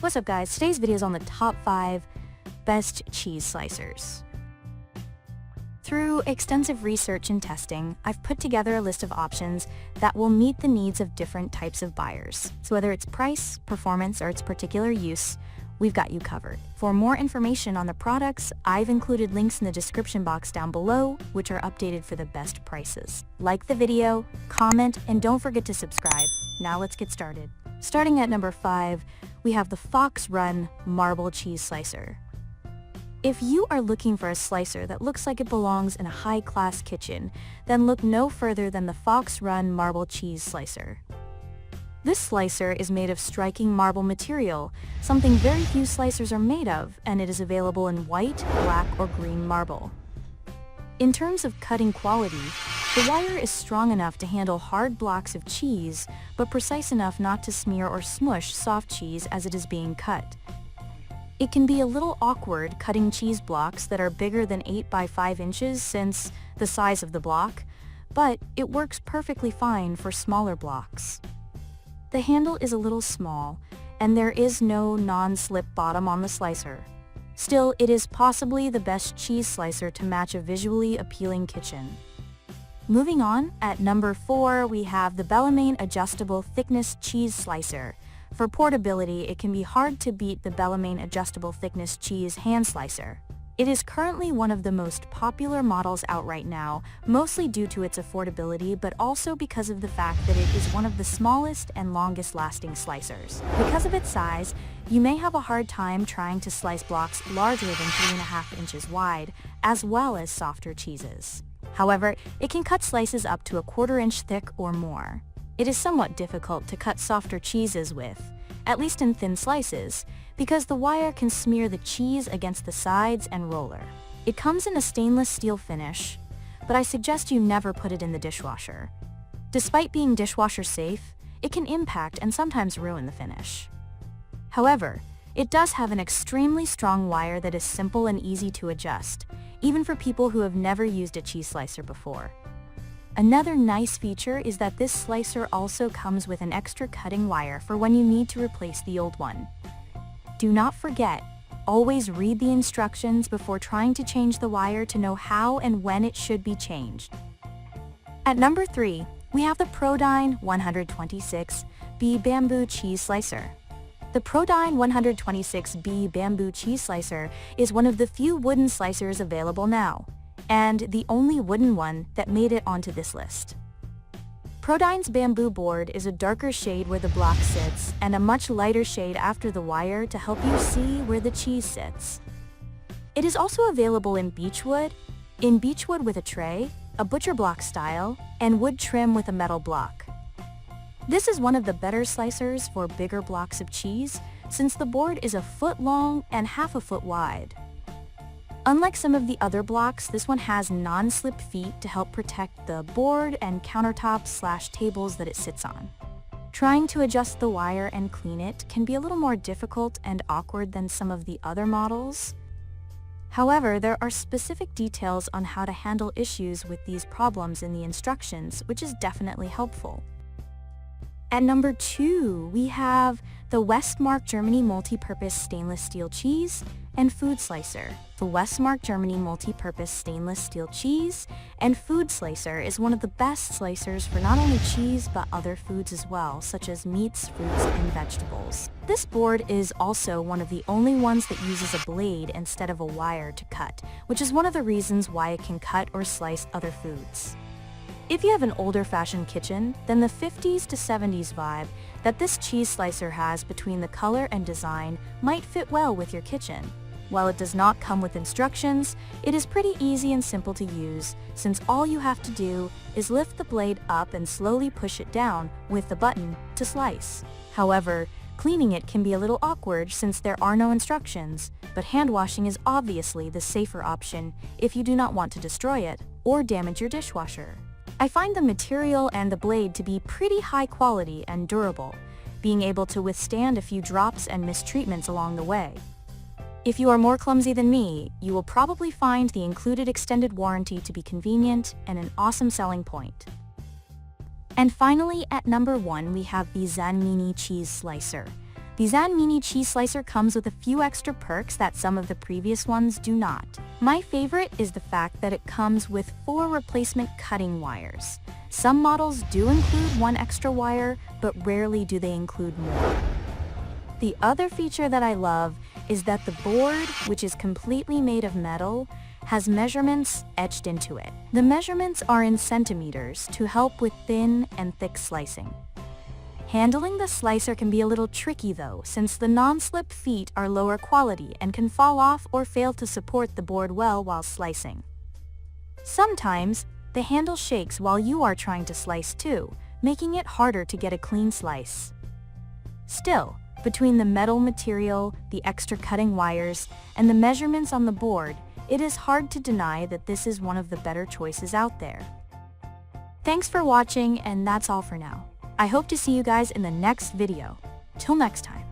What's up guys, today's video is on the top 5 best cheese slicers. Through extensive research and testing, I've put together a list of options that will meet the needs of different types of buyers. So whether it's price, performance, or its particular use, we've got you covered. For more information on the products, I've included links in the description box down below, which are updated for the best prices. Like the video, comment, and don't forget to subscribe. Now let's get started. Starting at number 5, we have the Fox Run Marble Cheese Slicer. If you are looking for a slicer that looks like it belongs in a high-class kitchen, then look no further than the Fox Run Marble Cheese Slicer. This slicer is made of striking marble material, something very few slicers are made of, and it is available in white, black, or green marble. In terms of cutting quality, the wire is strong enough to handle hard blocks of cheese, but precise enough not to smear or smush soft cheese as it is being cut. It can be a little awkward cutting cheese blocks that are bigger than 8 by 5 inches since the size of the block, but it works perfectly fine for smaller blocks. The handle is a little small, and there is no non-slip bottom on the slicer. Still, it is possibly the best cheese slicer to match a visually appealing kitchen. Moving on, at number 4, we have the Bellemain Adjustable Thickness Cheese Slicer. For portability, it can be hard to beat the Bellemain Adjustable Thickness Cheese Hand Slicer. It is currently one of the most popular models out right now, mostly due to its affordability, but also because of the fact that it is one of the smallest and longest-lasting slicers. Because of its size, you may have a hard time trying to slice blocks larger than 3.5 inches wide, as well as softer cheeses. However, it can cut slices up to 1/4 inch thick or more. It is somewhat difficult to cut softer cheeses with, at least in thin slices, because the wire can smear the cheese against the sides and roller. It comes in a stainless steel finish, but I suggest you never put it in the dishwasher. Despite being dishwasher safe, it can impact and sometimes ruin the finish. However, it does have an extremely strong wire that is simple and easy to adjust, even for people who have never used a cheese slicer before. Another nice feature is that this slicer also comes with an extra cutting wire for when you need to replace the old one. Do not forget, always read the instructions before trying to change the wire to know how and when it should be changed. At number 3, we have the Prodyne 126B Bamboo Cheese Slicer. The Prodyne 126B Bamboo Cheese Slicer is one of the few wooden slicers available now, and the only wooden one that made it onto this list. Prodyne's bamboo board is a darker shade where the block sits and a much lighter shade after the wire to help you see where the cheese sits. It is also available in beechwood with a tray, a butcher block style, and wood trim with a metal block. This is one of the better slicers for bigger blocks of cheese since the board is 1 foot long and 1/2 foot wide. Unlike some of the other blocks, this one has non-slip feet to help protect the board and countertops/tables that it sits on. Trying to adjust the wire and clean it can be a little more difficult and awkward than some of the other models. However, there are specific details on how to handle issues with these problems in the instructions, which is definitely helpful. At number 2, we have the Westmark Germany Multipurpose Stainless Steel Cheese and Food Slicer. The Westmark Germany Multipurpose Stainless Steel Cheese and Food Slicer is one of the best slicers for not only cheese but other foods as well, such as meats, fruits, and vegetables. This board is also one of the only ones that uses a blade instead of a wire to cut, which is one of the reasons why it can cut or slice other foods. If you have an older-fashioned kitchen, then the 50s to 70s vibe that this cheese slicer has between the color and design might fit well with your kitchen. While it does not come with instructions, it is pretty easy and simple to use, since all you have to do is lift the blade up and slowly push it down with the button to slice. However, cleaning it can be a little awkward since there are no instructions, but hand washing is obviously the safer option if you do not want to destroy it or damage your dishwasher. I find the material and the blade to be pretty high quality and durable, being able to withstand a few drops and mistreatments along the way. If you are more clumsy than me, you will probably find the included extended warranty to be convenient and an awesome selling point. And finally, at number 1, we have the zanmini cheese slicer. The zanmini cheese slicer comes with a few extra perks that some of the previous ones do not. My favorite is the fact that it comes with 4 replacement cutting wires. Some models do include 1 extra wire, but rarely do they include more. The other feature that I love is that the board, which is completely made of metal, has measurements etched into it. The measurements are in centimeters to help with thin and thick slicing. Handling the slicer can be a little tricky though, since the non-slip feet are lower quality and can fall off or fail to support the board well while slicing. Sometimes, the handle shakes while you are trying to slice too, making it harder to get a clean slice. Still, between the metal material, the extra cutting wires, and the measurements on the board, it is hard to deny that this is one of the better choices out there. Thanks for watching, and that's all for now. I hope to see you guys in the next video. Till next time.